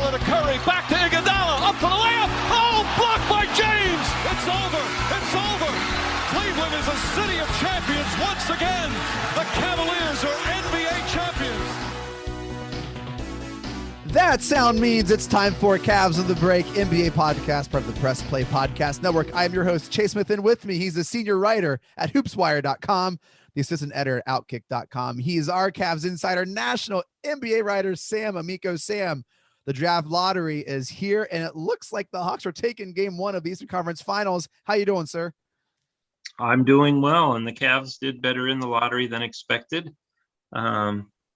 Iguodala to Curry, back to Iguodala, up for the layup. Oh, blocked by James. It's over. It's over. Cleveland is a city of champions once again. The Cavaliers are NBA champions. That sound means it's time for Cavs on the Break NBA podcast, part of the Press Play Podcast Network. I'm your host, Chase Smith, and with me, he's the senior writer at hoopswire.com, the assistant editor at outkick.com. He's our Cavs insider, national NBA writer, Sam Amico. Sam, the draft lottery is here, and it looks like the Hawks are taking game one of the Eastern Conference Finals. How you doing, sir? I'm doing well, and the Cavs did better in the lottery than expected,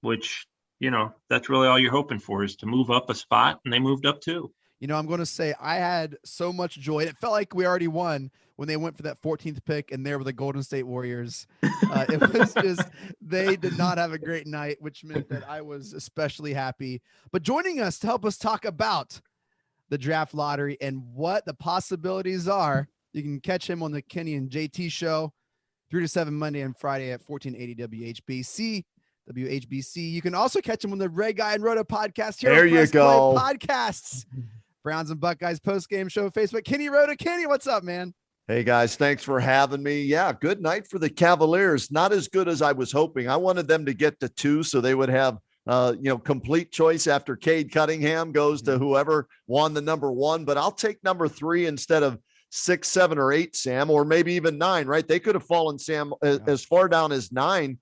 which, you know, that's really all you're hoping for is to move up a spot, and they moved up too. You know, I'm going to say I had so much joy. It felt like we already won when they went for that 14th pick, and there were the Golden State Warriors. It was just, they did not have a great night, which meant that I was especially happy. But joining us to help us talk about the draft lottery and what the possibilities are, you can catch him on the Kenny and JT show 3 to 7 Monday and Friday at 1480 WHBC. You can also catch him on the Red Guy and Roda podcast here. There you go. Podcasts, Browns and Buckeyes post-game show, Facebook. Kenny Roda. Kenny, what's up, man? Hey guys, thanks for having me. Yeah, good night for the Cavaliers. Not as good as I was hoping. I wanted them to get to 2 so they would have complete choice after Cade Cunningham goes to whoever won the number 1, but I'll take number 3 instead of 6, 7, or 8, Sam, or maybe even 9, right? They could have fallen, Sam, as far down as 9.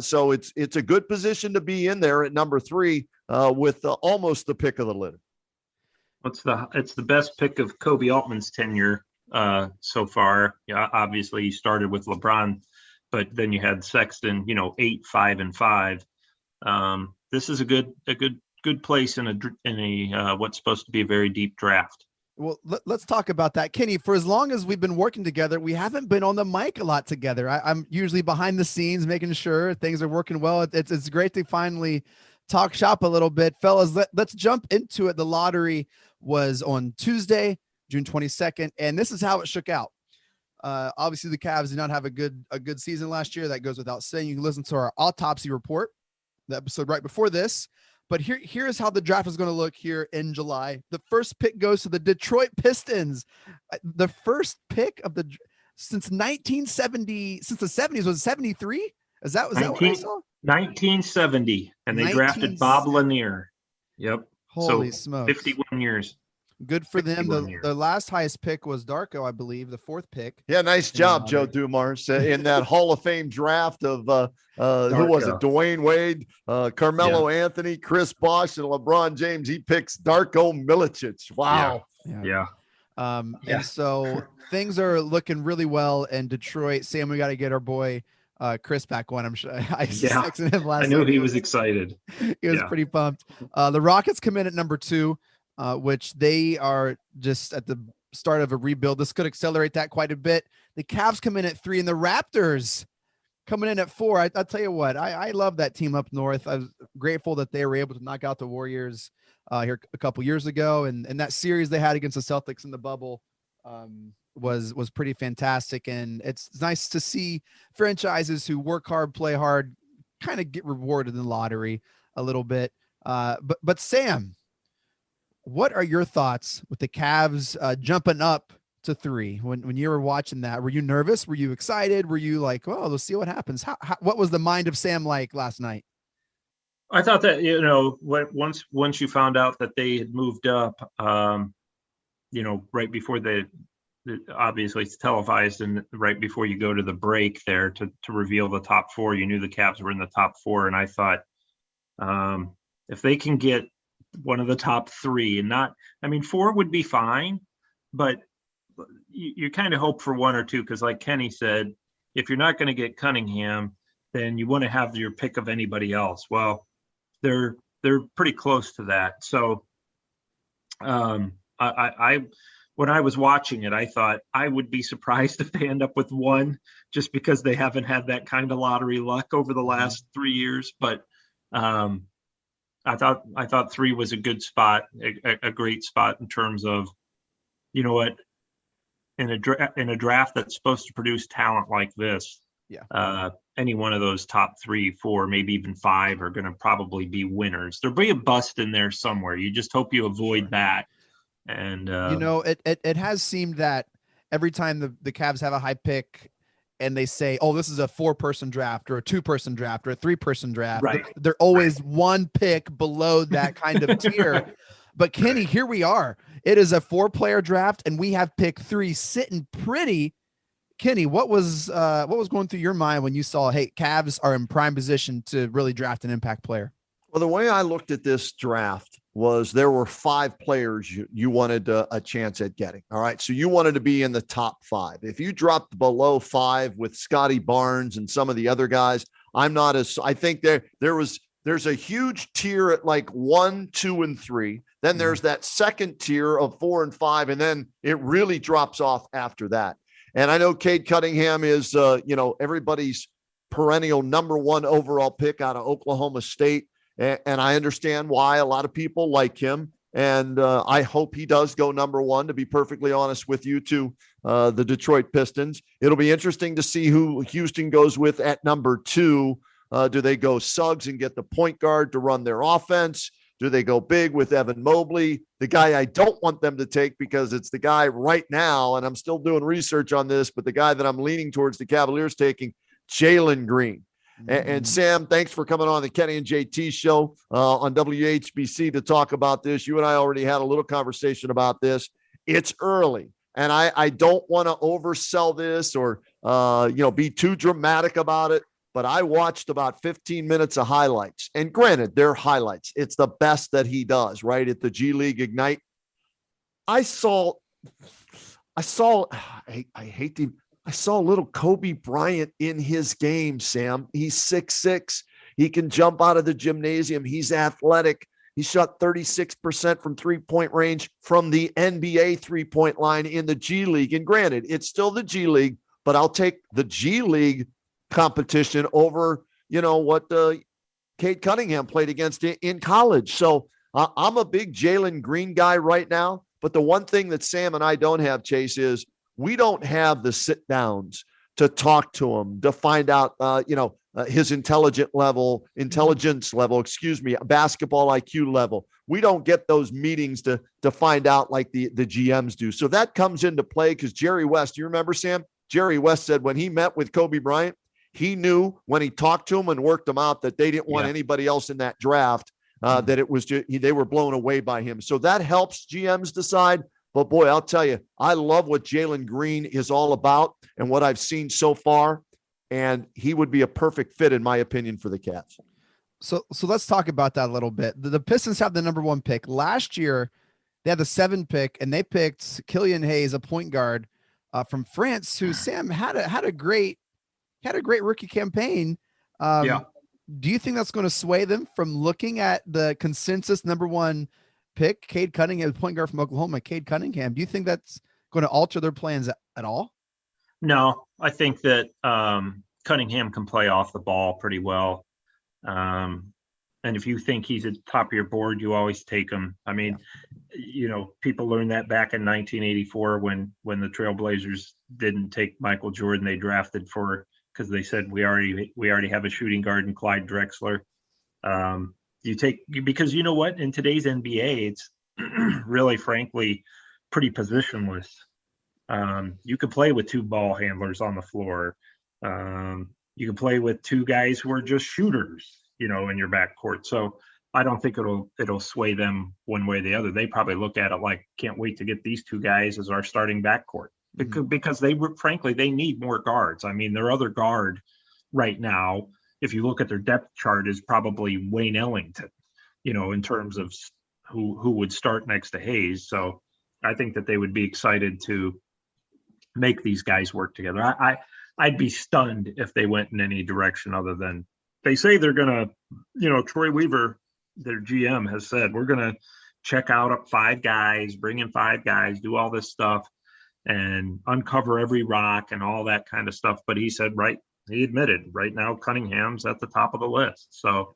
So it's a good position to be in there at number 3 with almost the pick of the litter. It's the best pick of Kobe Altman's tenure so far. Yeah, obviously he started with LeBron, but then you had Sexton, 8, 5, and 5. This is a good place in a what's supposed to be a very deep draft. Well, let's talk about that. Kenny, for as long as we've been working together, we haven't been on the mic a lot together. I'm usually behind the scenes making sure things are working well. It's great to finally talk shop a little bit. Fellas, let's jump into it. The lottery was on Tuesday, June 22nd, and this is how it shook out. Obviously, the Cavs did not have a good season last year. That goes without saying. You can listen to our autopsy report, the episode right before this. But here's how the draft is going to look here in July. The first pick goes to the Detroit Pistons. The first pick of since 1970, since the 70s, was 73? Was that what I saw? 1970, and they drafted Bob Lanier. Yep. Holy so smokes. 51 years. Good for them. The last highest pick was Darko, I believe, the 4th pick. Yeah, nice job, Joe Dumars, in that Hall of Fame draft of who was it? Dwayne Wade, Carmelo Anthony, Chris Bosh, and LeBron James. He picks Darko Milicic. Wow. Yeah. And so things are looking really well in Detroit. Sam, we got to get our boy Chris back on. I'm sure I texted him last I knew night. he was excited. He was pretty pumped. The Rockets come in at number 2. Which they are just at the start of a rebuild. This could accelerate that quite a bit. The Cavs come in at 3, and the Raptors coming in at 4. I'll tell you what, I love that team up north. I was grateful that they were able to knock out the Warriors here a couple years ago, and that series they had against the Celtics in the bubble was pretty fantastic. And it's nice to see franchises who work hard, play hard, kind of get rewarded in the lottery a little bit. But Sam, what are your thoughts with the Cavs jumping up to 3? When you were watching that, were you nervous? Were you excited? Were you like, oh, let's see what happens? What was the mind of Sam like last night? I thought that, once you found out that they had moved up, right before obviously it's televised, and right before you go to the break there to reveal the top 4, you knew the Cavs were in the top 4. And I thought, if they can get one of the top 3 and 4 would be fine, but you kind of hope for 1 or 2, because like Kenny said, if you're not going to get Cunningham, then you want to have your pick of anybody else. Well, they're pretty close to that. So I when I was watching it, I thought I would be surprised if they end up with 1, just because they haven't had that kind of lottery luck over the last 3 years. But I thought 3 was a good spot, a great spot in terms of, in a draft that's supposed to produce talent like this, Any one of those top 3, 4, maybe even 5 are going to probably be winners. There'll be a bust in there somewhere. You just hope you avoid that. And it has seemed that every time the Cavs have a high pick and they say, oh, this is a 4-person draft or a 2-person draft or a 3-person draft, right. they're always one pick below that kind of tier. But Kenny, here we are. It is a 4-player draft and we have pick 3 sitting pretty. Kenny, what was going through your mind when you saw, hey, Cavs are in prime position to really draft an impact player? Well, the way I looked at this draft was there were 5 players you wanted a chance at getting. All right. So you wanted to be in the top 5. If you dropped below 5 with Scotty Barnes and some of the other guys, I think there's a huge tier at like 1, 2, and 3. Then there's that second tier of 4 and 5. And then it really drops off after that. And I know Cade Cunningham is, everybody's perennial number 1 overall pick out of Oklahoma State. And I understand why a lot of people like him. And I hope he does go number 1, to be perfectly honest with you, to the Detroit Pistons. It'll be interesting to see who Houston goes with at number 2. Do they go Suggs and get the point guard to run their offense? Do they go big with Evan Mobley? The guy I don't want them to take, because it's the guy right now, and I'm still doing research on this, but the guy that I'm leaning towards the Cavaliers taking, Jalen Green. And Sam, thanks for coming on the Kenny and JT show on WHBC to talk about this. You and I already had a little conversation about this. It's early, and I don't want to oversell this or be too dramatic about it. But I watched about 15 minutes of highlights. And granted, they're highlights. It's the best that he does, right, at the G League Ignite. I saw little Kobe Bryant in his game, Sam. He's 6'6". He can jump out of the gymnasium. He's athletic. He shot 36% from three-point range from the NBA three-point line in the G League. And granted, it's still the G League, but I'll take the G League competition over, what Cade Cunningham played against in college. So I'm a big Jalen Green guy right now. But the one thing that Sam and I don't have, Chase, is we don't have the sit downs to talk to him, to find out, his intelligence level, basketball IQ level. We don't get those meetings to find out like the GMs do. So that comes into play because Jerry West, you remember, Sam? Jerry West said when he met with Kobe Bryant, he knew when he talked to him and worked them out that they didn't want anybody else in that draft, that it was just, they were blown away by him. So that helps GMs decide. But boy, I'll tell you, I love what Jalen Green is all about and what I've seen so far. And he would be a perfect fit, in my opinion, for the Cavs. So let's talk about that a little bit. The Pistons have the number 1 pick. Last year, they had the 7 pick, and they picked Killian Hayes, a point guard from France, who Sam had a great rookie campaign. Do you think that's going to sway them from looking at the consensus number 1 pick, Cade Cunningham, point guard from Oklahoma, Cade Cunningham? Do you think that's going to alter their plans at all? No, I think that Cunningham can play off the ball pretty well. And if you think he's at the top of your board, you always take him. I mean, people learned that back in 1984 when the Trailblazers didn't take Michael Jordan. They drafted because they said we already have a shooting guard in Clyde Drexler. Because you know what, in today's NBA, it's really, frankly, pretty positionless. You can play with 2 ball handlers on the floor. You can play with 2 guys who are just shooters, in your backcourt. So I don't think it'll sway them one way or the other. They probably look at it like, can't wait to get these 2 guys as our starting backcourt, because they need more guards. I mean, their other guard right now, if you look at their depth chart, is probably Wayne Ellington, in terms of who would start next to Hayes. So I think that they would be excited to make these guys work together. I'd be stunned if they went in any direction other than they say they're going to, Troy Weaver, their GM, has said, we're going to check out up 5 guys, bring in 5 guys, do all this stuff and uncover every rock and all that kind of stuff. But he said, he admitted right now Cunningham's at the top of the list. So,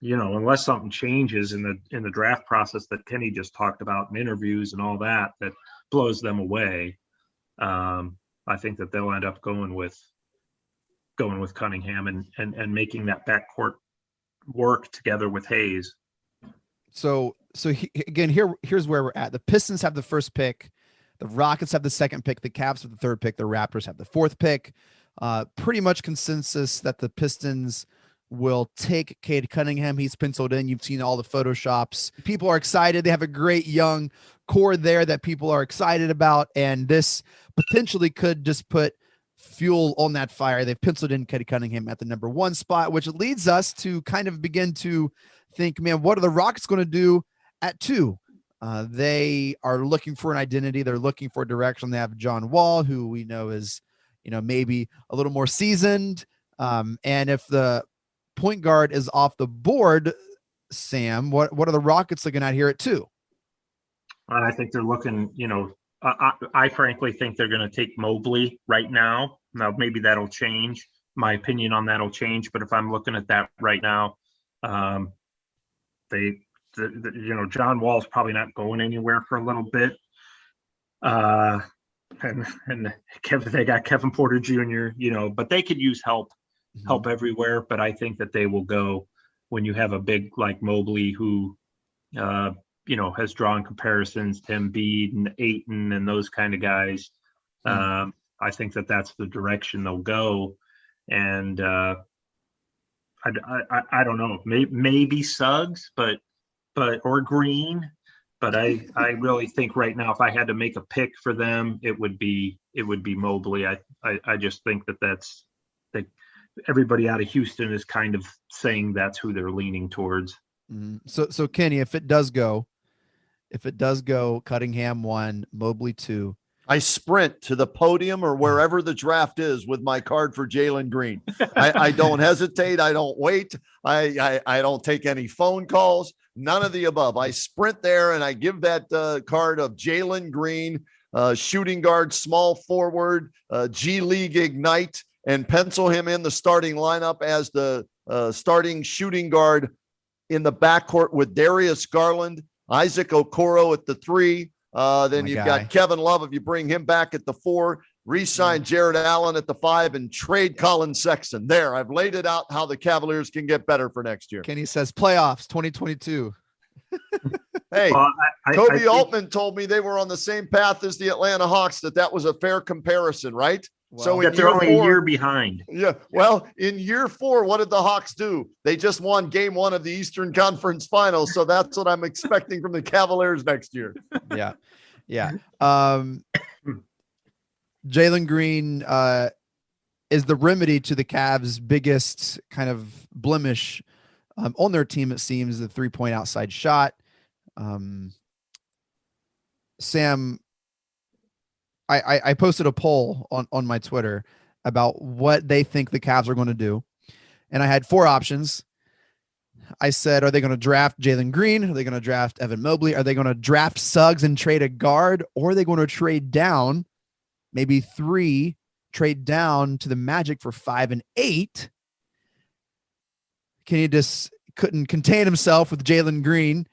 unless something changes in the draft process that Kenny just talked about in interviews and all that blows them away, I think that they'll end up going with Cunningham and making that backcourt work together with Hayes. Again, here's where we're at. The Pistons have the first pick. The Rockets have the second pick. The Cavs have the third pick. The Raptors have the fourth pick. Pretty much consensus that the Pistons will take Cade Cunningham. He's penciled in. You've seen all the Photoshops. People are excited. They have a great young core there that people are excited about. And this potentially could just put fuel on that fire. They've penciled in Cade Cunningham at the number 1 spot, which leads us to kind of begin to think, man, what are the Rockets going to do at 2? They are looking for an identity. They're looking for direction. They have John Wall, who we know is, maybe a little more seasoned. And if the point guard is off the board, Sam, what are the Rockets looking at here at 2? I think they're looking, I frankly think they're going to take Mobley right now. Now, maybe that'll change. My opinion on that'll change. But if I'm looking at that right now, John Wall's probably not going anywhere for a little bit. And they got Kevin Porter Jr., but they could use help everywhere. But I think that they will go when you have a big like Mobley who, has drawn comparisons to Embiid and Ayton and those kind of guys. I think that that's the direction they'll go. And I don't know, maybe Suggs, or Green. But I really think right now, if I had to make a pick for them, it would be Mobley. I just think that's everybody out of Houston is kind of saying that's who they're leaning towards. Mm-hmm. So Kenny, if it does go Cunningham 1, Mobley 2, I sprint to the podium or wherever the draft is with my card for Jalen Green. I don't hesitate. I don't wait. I don't take any phone calls. None of the above. I sprint there and I give that card of Jalen Green, shooting guard, small forward, G League Ignite, and pencil him in the starting lineup as the starting shooting guard in the backcourt with Darius Garland, Isaac Okoro at the 3. Then you've got Kevin Love if you bring him back at the 4. Re-sign Jared Allen at the 5 and trade Colin Sexton. There, I've laid it out how the Cavaliers can get better for next year. Kenny says playoffs 2022. Hey, Kobe Altman told me they were on the same path as the Atlanta Hawks, that was a fair comparison, right? Well, so they're only a year behind. Yeah. Well, in year 4, what did the Hawks do? They just won game 1 of the Eastern Conference Finals. So that's what I'm expecting from the Cavaliers next year. Yeah. Yeah. Jalen Green is the remedy to the Cavs' biggest kind of blemish on their team, it seems, the 3-point outside shot. Sam, I posted a poll on my Twitter about what they think the Cavs are going to do. And I had 4 options. I said, are they going to draft Jalen Green? Are they going to draft Evan Mobley? Are they going to draft Suggs and trade a guard? Or are they going to trade down, maybe 3, trade down to the Magic for 5 and 8? Kenny just couldn't contain himself with Jalen Green.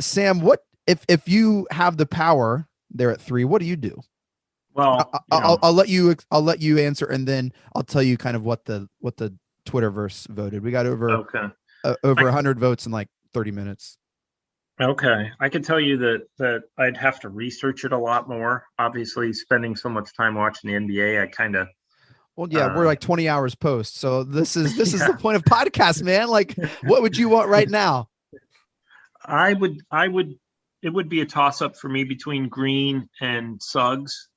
Sam, what if you have the power there at 3, what do you do? Well, I'll let you answer, and then I'll tell you kind of what the Twitterverse voted. We got over 100 votes in like 30 minutes. Okay, I can tell you that I'd have to research it a lot more. Obviously, spending so much time watching the NBA, I kind of. Well, yeah, we're like 20 hours post, so this is the point of podcast, man. Like, what would you want right now? It would be a toss up for me between Green and Suggs.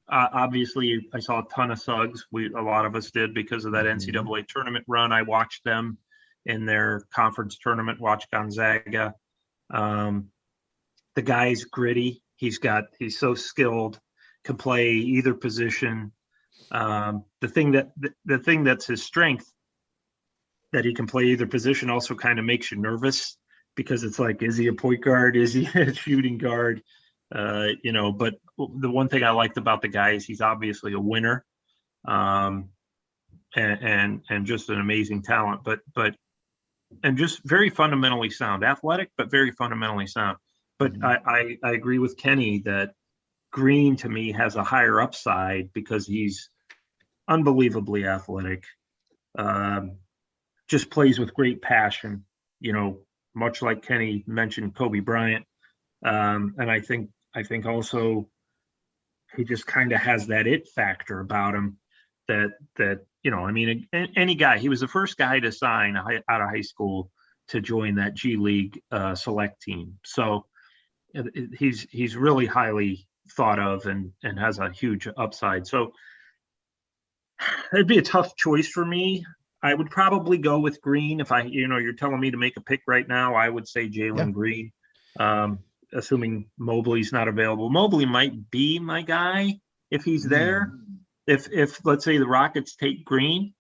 Obviously, I saw a ton of Suggs. A lot of us did because of that NCAA tournament run. I watched them in their conference tournament. Watched Gonzaga. The guy's gritty. He's so skilled. Can play either position. The thing that's his strength, that he can play either position, also kind of makes you nervous, because it's like, is he a point guard? Is he a shooting guard? But the one thing I liked about the guy is he's obviously a winner, and just an amazing talent, but just very fundamentally sound, athletic, but very fundamentally sound. But I agree with Kenny that Green to me has a higher upside because he's unbelievably athletic. Just plays with great passion, much like Kenny mentioned Kobe Bryant. And I think also he just kind of has that it factor about him that any guy, he was the first guy to sign out of high school to join that G League select team. So he's really highly thought of and has a huge upside. So it'd be a tough choice for me. I would probably go with Green. If you're telling me to make a pick right now, I would say Jalen Green, assuming Mobley's not available. Mobley might be my guy if he's there. If let's say the Rockets take Green,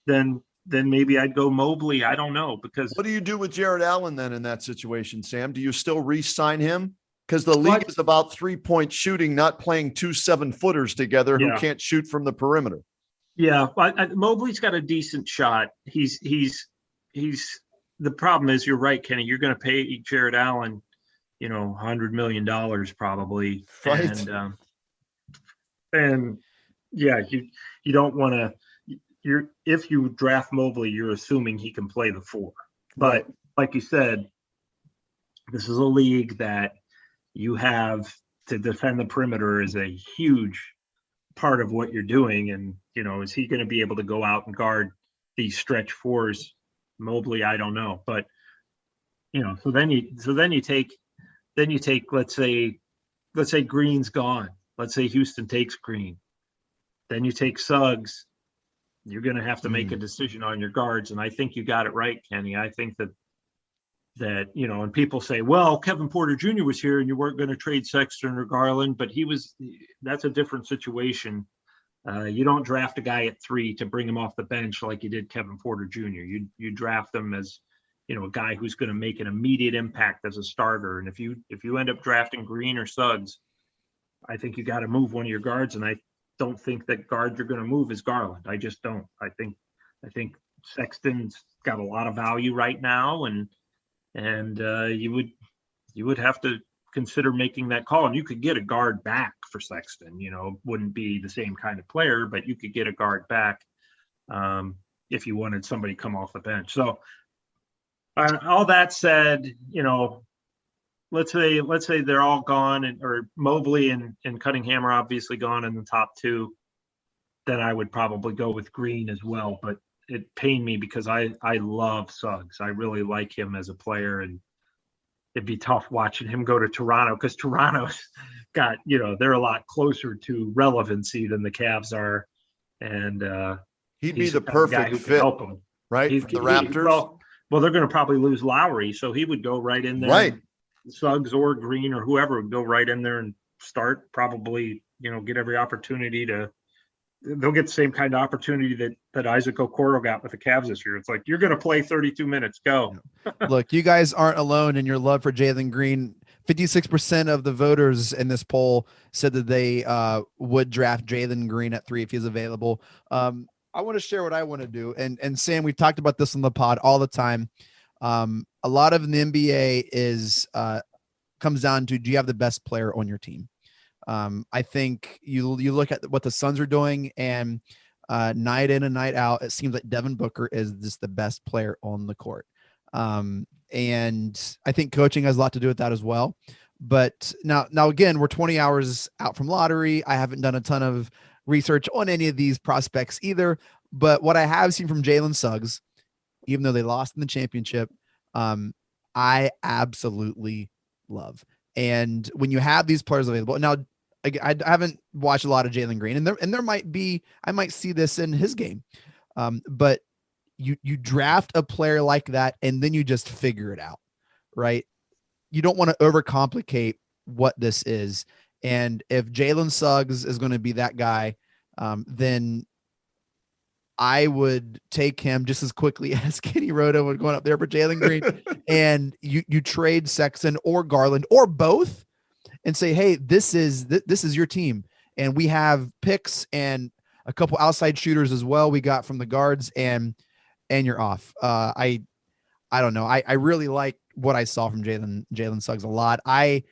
then maybe I'd go Mobley. I don't know, because what do you do with Jared Allen then in that situation, Sam? Do you still re-sign him? Because the league is about 3-point shooting, not playing 2 7-footers together who can't shoot from the perimeter. Yeah, but Mobley's got a decent shot. He's the problem is, you're right, Kenny. You're going to pay Jared Allen, $100 million probably, right? And yeah, you don't want to. If you draft Mobley, you're assuming he can play the 4. But like you said, this is a league that you have to defend the perimeter is a huge part of what you're doing. And, is he going to be able to go out and guard these stretch 4s? Mobley, I don't know. But, so then you take, let's say Green's gone. Let's say Houston takes Green. Then you take Suggs. You're going to have to make a decision on your guards. And I think you got it right, Kenny. I think that, and people say, well, Kevin Porter Jr. was here and you weren't going to trade Sexton or Garland, but that's a different situation. You don't draft a guy at 3 to bring him off the bench like you did Kevin Porter Jr. You draft him as, a guy who's going to make an immediate impact as a starter. And if you end up drafting Green or Suggs, I think you got to move one of your guards. And I don't think that guard you're going to move is Garland. I just don't. I think Sexton's got a lot of value right now, and you would have to consider making that call. And you could get a guard back for Sexton. Wouldn't be the same kind of player, but you could get a guard back if you wanted somebody to come off the bench. So all that said, let's say they're all gone, or Mobley and Cunningham are obviously gone in the top 2, then I would probably go with Green as well. But it pained me because I love Suggs. I really like him as a player, and it'd be tough watching him go to Toronto, because Toronto's got, they're a lot closer to relevancy than the Cavs are. And he'd be the perfect fit, help him, right? For the Raptors. Well, they're going to probably lose Lowry, so he would go right in there. Right. Suggs or Green or whoever would go right in there and start, probably, get every opportunity they'll get the same kind of opportunity that Isaac Okoro got with the Cavs this year. It's like, you're going to play 32 minutes, go. Look, you guys aren't alone in your love for Jalen Green. 56% of the voters in this poll said that they would draft Jalen Green at 3 if he's available. I want to share what I want to do. And Sam, we've talked about this on the pod all the time. A lot of the NBA is comes down to, do you have the best player on your team? I think you look at what the Suns are doing, and night in and night out, it seems like Devin Booker is just the best player on the court. And I think coaching has a lot to do with that as well. But now again, we're 20 hours out from lottery. I haven't done a ton of research on any of these prospects either. But what I have seen from Jalen Suggs, even though they lost in the championship, I absolutely love. And when you have these players available now, I haven't watched a lot of Jalen Green, and there might be, I might see this in his game. But you draft a player like that, and then you just figure it out, right? You don't want to overcomplicate what this is. And if Jalen Suggs is going to be that guy, then I would take him just as quickly as Kenny Roda would going up there for Jalen Green. And you trade Sexton or Garland or both and say, hey, this is your team. And we have picks and a couple outside shooters as well we got from the guards, and you're off. I don't know. I really like what I saw from Jalen Suggs a lot. I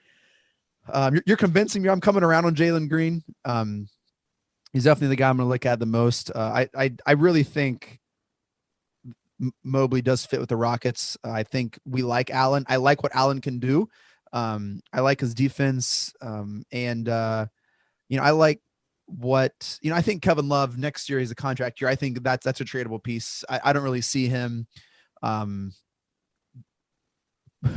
You're convincing me. I'm coming around on Jalen Green. He's definitely the guy I'm going to look at the most. I really think Mobley does fit with the Rockets. I think we like Allen. I like what Allen can do. I like his defense. I like what, I think Kevin Love next year is a contract year. I think that's a tradable piece. I don't really see him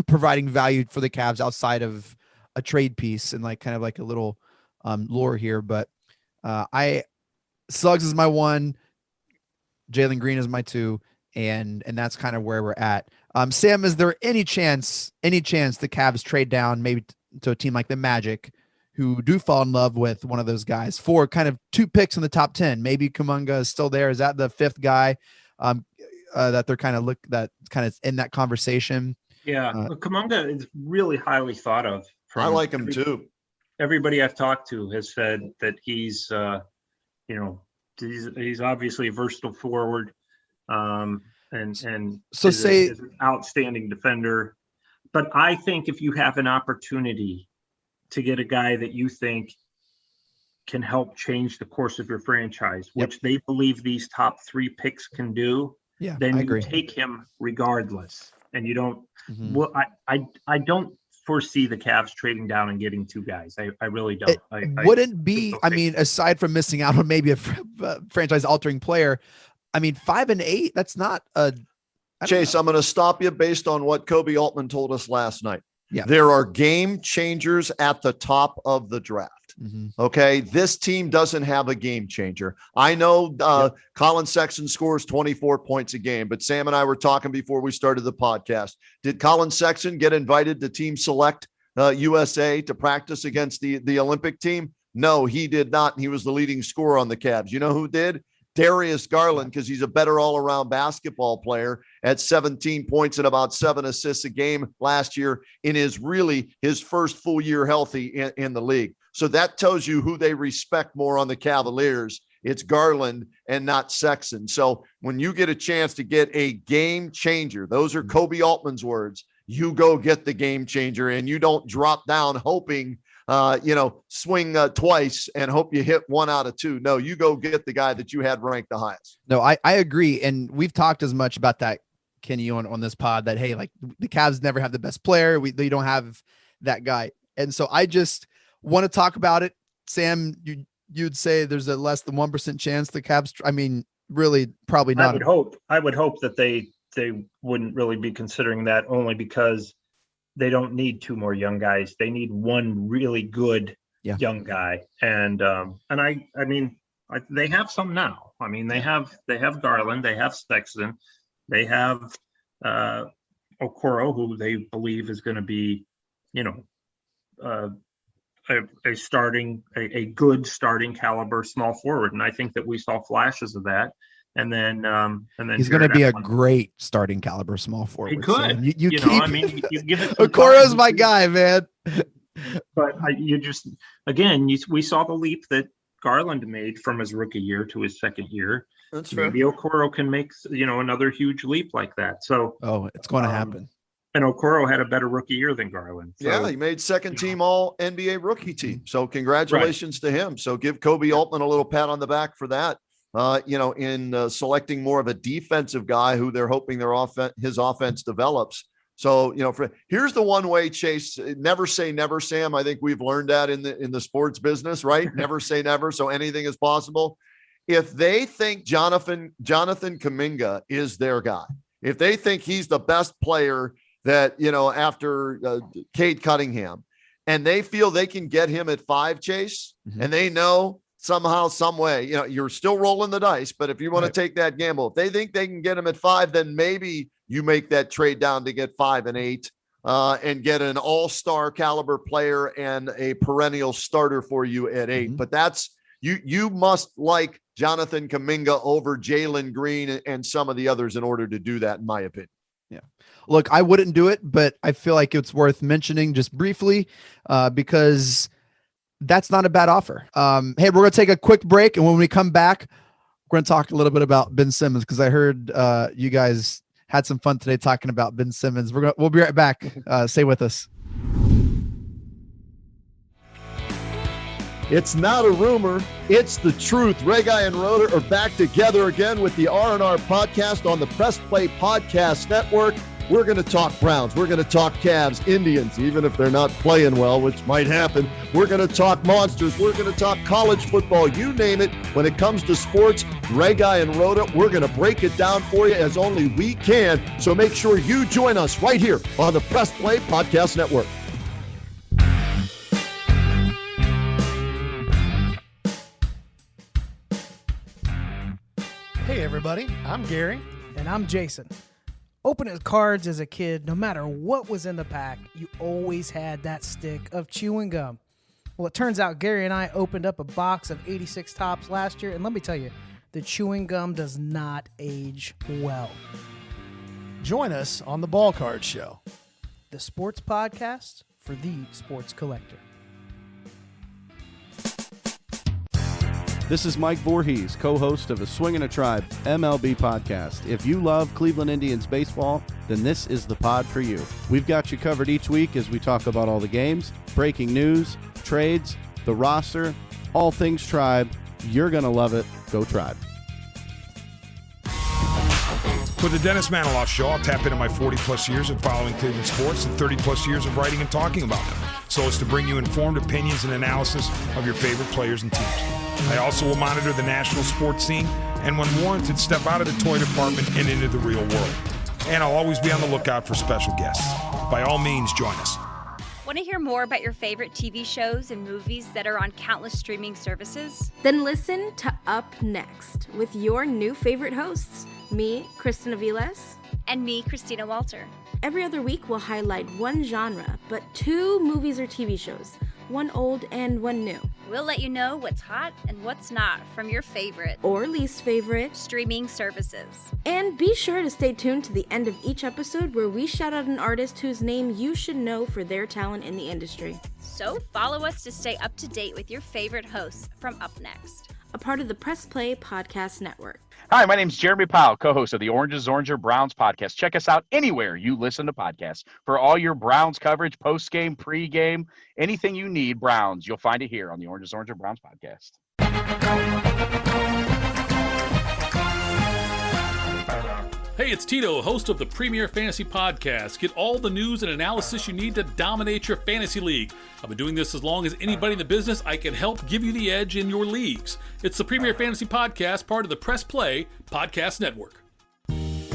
providing value for the Cavs outside of a trade piece and like kind of like a little lore here. But Suggs is my 1, Jalen Green is my 2, and that's kind of where we're at. Sam, is there any chance the Cavs trade down maybe to a team like the Magic, who do fall in love with one of those guys for kind of 2 picks in the top 10? Maybe Kuminga is still there. Is that the 5th guy that they're kind of in that conversation? Yeah, Kuminga is really highly thought of. I like him too. Everybody I've talked to has said that he's obviously a versatile forward, and so is an outstanding defender. But I think if you have an opportunity to get a guy that you think can help change the course of your franchise, which they believe these top 3 picks can do, then you take him regardless. And you don't. Well, I don't foresee the Cavs trading down and getting 2 guys. I really don't. It wouldn't be. I mean, aside from missing out on maybe a franchise-altering player, I mean, 5 and 8. That's not a. Chase, I'm going to stop you based on what Kobe Altman told us last night. Yeah. There are game changers at the top of the draft. Okay. This team doesn't have a game changer. I know Colin Sexton scores 24 points a game, but Sam and I were talking before we started the podcast. Did Colin Sexton get invited to Team Select USA to practice against the Olympic team? No, he did not. He was the leading scorer on the Cavs. You know who did? Darius Garland, because he's a better all-around basketball player at 17 points and about 7 assists a game last year in his first full year healthy in the league. So that tells you who they respect more on the Cavaliers. It's Garland and not Sexton. So when you get a chance to get a game changer, those are Kobe Altman's words, you go get the game changer and you don't drop down hoping swing twice and hope you hit 1 out of 2. No, you go get the guy that you had ranked the highest. No, I agree. And we've talked as much about that, Kenny, on this pod, that, hey, like the Cavs never have the best player. They don't have that guy. And so I just want to talk about it. Sam, you'd say there's a less than 1% chance the Cavs, I mean, really probably not. I would hope that they wouldn't really be considering that, only because they don't need 2 more young guys. They need 1 really good young guy. And I mean, they have some now. I mean, they have Garland, they have Sexton, they have Okoro, who they believe is going to be, a good starting caliber small forward. And I think that we saw flashes of that. And then he's going to be a great starting caliber small forward. He could. So you keep. I mean, you give it. Okoro's my guy, man. But we saw the leap that Garland made from his rookie year to his second year. That's fair. Maybe Okoro can make another huge leap like that. So it's going to happen. And Okoro had a better rookie year than Garland. So, yeah, he made second team all NBA rookie team. So congratulations to him. So give Kobe Altman a little pat on the back for that. In selecting more of a defensive guy who they're hoping his offense develops. So, here's the one way, Chase, never say never, Sam. I think we've learned that in the sports business, right? Never say never. So anything is possible. If they think Jonathan Kuminga is their guy, if they think he's the best player that, after Cade Cunningham, and they feel they can get him at 5, Chase, and they know somehow, some way, you're still rolling the dice, but if you want to take that gamble, if they think they can get him at 5, then maybe you make that trade down to get 5 and 8 and get an all-star caliber player and a perennial starter for you at 8. But that's, you must like Jonathan Kuminga over Jalen Green and some of the others in order to do that, in my opinion. Yeah. Look, I wouldn't do it, but I feel like it's worth mentioning just briefly because that's not a bad offer. Hey, we're going to take a quick break. And when we come back, we're going to talk a little bit about Ben Simmons, because I heard you guys had some fun today talking about Ben Simmons. We'll be right back. Stay with us. It's not a rumor. It's the truth. Ray Guy and Roda are back together again with the R&R podcast on the Press Play Podcast Network. We're going to talk Browns. We're going to talk Cavs, Indians, even if they're not playing well, which might happen. We're going to talk monsters. We're going to talk college football. You name it. When it comes to sports, Ray Guy and Roda, we're going to break it down for you as only we can. So make sure you join us right here on the Press Play Podcast Network. Hey everybody, I'm Gary. And I'm Jason. Opening cards as a kid, no matter what was in the pack, you always had that stick of chewing gum. Well, it turns out Gary and I opened up a box of 86 Tops last year, and let me tell you, the chewing gum does not age well. Join us on the Ball Card Show, The sports podcast for the sports collector. This is Mike Voorhees, co-host of a Swing and a Tribe MLB podcast. If you love Cleveland Indians baseball, then this is the pod for you. We've got you covered each week as we talk about all the games, breaking news, trades, the roster, all things Tribe. You're going to love it. Go Tribe. For the Dennis Maniloff Show, I'll tap into my 40-plus years of following Cleveland sports and 30-plus years of writing and talking about them, so as to bring you informed opinions and analysis of your favorite players and teams. I also will monitor the national sports scene and, when warranted, step out of the toy department and into the real world. And I'll always be on the lookout for special guests. By all means, join us. Want to hear more about your favorite TV shows and movies that are on countless streaming services? Then listen to Up Next with your new favorite hosts, me, Kristen Aviles, And me, Christina Walter. Every other week we'll highlight one genre, but 2 movies or TV shows, one old and one new. We'll let you know what's hot and what's not from your favorite or least favorite streaming services. And be sure to stay tuned to the end of each episode where we shout out an artist whose name you should know for their talent in the industry. So follow us to stay up to date with your favorite hosts from Up Next, a part of the Press Play Podcast Network. Hi, my name is Jeremy Powell, co-host of the Oranges, Oranger, Browns podcast. Check us out anywhere you listen to podcasts. For all your Browns coverage, post-game, pre-game, anything you need Browns, you'll find it here on the Oranges, Oranger, Browns podcast. Hey, it's Tito, host of the Premier Fantasy Podcast. Get all the news and analysis you need to dominate your fantasy league. I've been doing this as long as anybody in the business. I can help give you the edge in your leagues. It's the Premier Fantasy Podcast, part of the Press Play Podcast Network.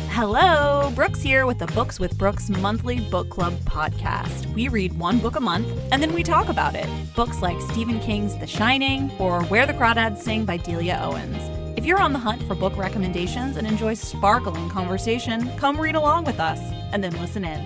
Hello, Brooks here with the Books with Brooks monthly book club podcast. We read one book a month and then we talk about it. Books like Stephen King's The Shining or Where the Crawdads Sing by Delia Owens. If you're on the hunt for book recommendations and enjoy sparkling conversation, come read along with us and then listen in.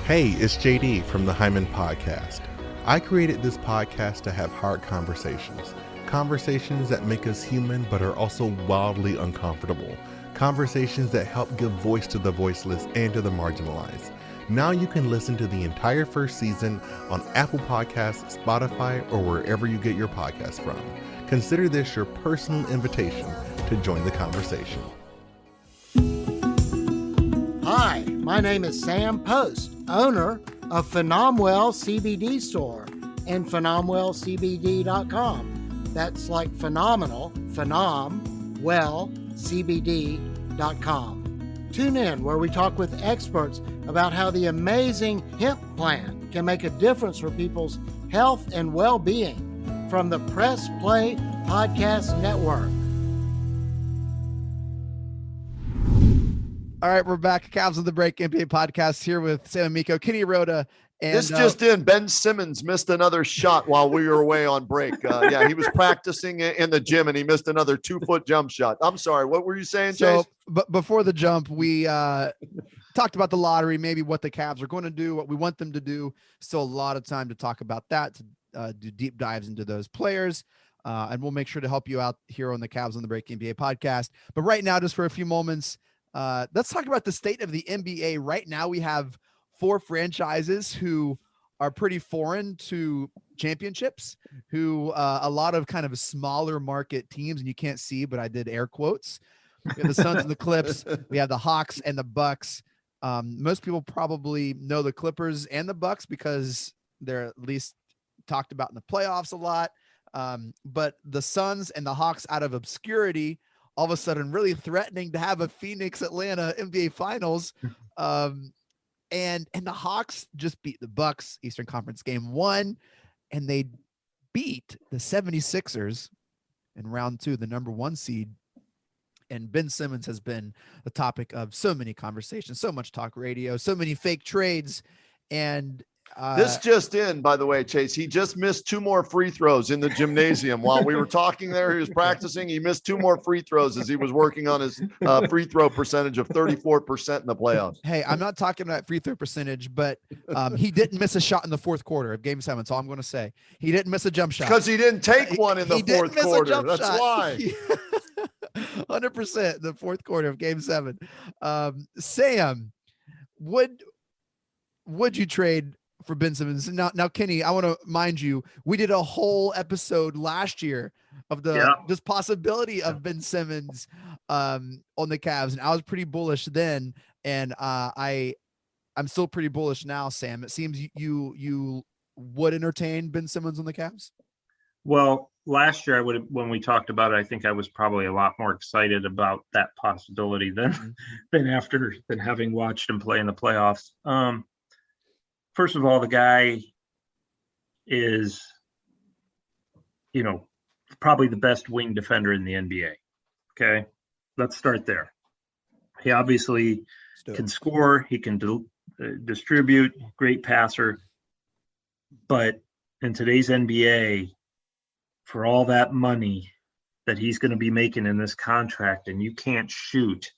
Hey, it's JD from the Hyman Podcast. I created this podcast to have hard conversations. Conversations that make us human but are also wildly uncomfortable. Conversations that help give voice to the voiceless and to the marginalized. Now you can listen to the entire first season on Apple Podcasts, Spotify, or wherever you get your podcasts from. Consider this your personal invitation to join the conversation. Hi, my name is Sam Post, owner of Phenomwell CBD store and PhenomwellCBD.com. That's like phenomenal, PhenomwellCBD.com. Tune in where we talk with experts about how the amazing hemp plant can make a difference for people's health and well-being from the Press Play Podcast Network. All right, we're back. Cavs of the Break NBA podcast here with Sam Amico, Kenny Roda. And, this just in, Ben Simmons missed another shot while we were away on break. Yeah, he was practicing in the gym and he missed another 2-foot jump shot. I'm sorry. What were you saying, Chase? But before the jump, we talked about the lottery, maybe what the Cavs are going to do, what we want them to do. Still a lot of time to talk about that, to do deep dives into those players. And we'll make sure to help you out here on the Cavs on the Break NBA podcast. But right now, just for a few moments, let's talk about the state of the NBA. Right now, we have 4 franchises who are pretty foreign to championships, who a lot of kind of smaller market teams, and you can't see, but I did air quotes. We have the Suns and the Clips. We have the Hawks and the Bucks. Most people probably know the Clippers and the Bucks because they're at least talked about in the playoffs a lot. But the Suns and the Hawks out of obscurity, all of a sudden really threatening to have a Phoenix Atlanta NBA Finals. And the Hawks just beat the Bucks Eastern Conference Game 1, and they beat the 76ers in round 2, the number 1 seed. And Ben Simmons has been the topic of so many conversations, so much talk radio, so many fake trades. And this just in, by the way, Chase, he just missed 2 more free throws in the gymnasium while we were talking there. He was practicing. He missed 2 more free throws as he was working on his free throw percentage of 34% in the playoffs. Hey, I'm not talking about free throw percentage, but he didn't miss a shot in the 4th quarter of Game 7. So I'm going to say he didn't miss a jump shot because he didn't take one in the 4th quarter. That's why. 100% the 4th quarter of Game 7. Sam, would you trade for Ben Simmons? Now, Kenny, I want to mind you, we did a whole episode last year of this possibility of Ben Simmons on the Cavs, and I was pretty bullish then, and I'm still pretty bullish now. Sam, it seems you would entertain Ben Simmons on the Cavs. Well, last year when we talked about it, I think I was probably a lot more excited about that possibility than having watched him play in the playoffs. First of all, the guy is, probably the best wing defender in the NBA. Okay, let's start there. He obviously can score. He can distribute, great passer. But in today's NBA, for all that money that he's going to be making in this contract, and you can't shoot,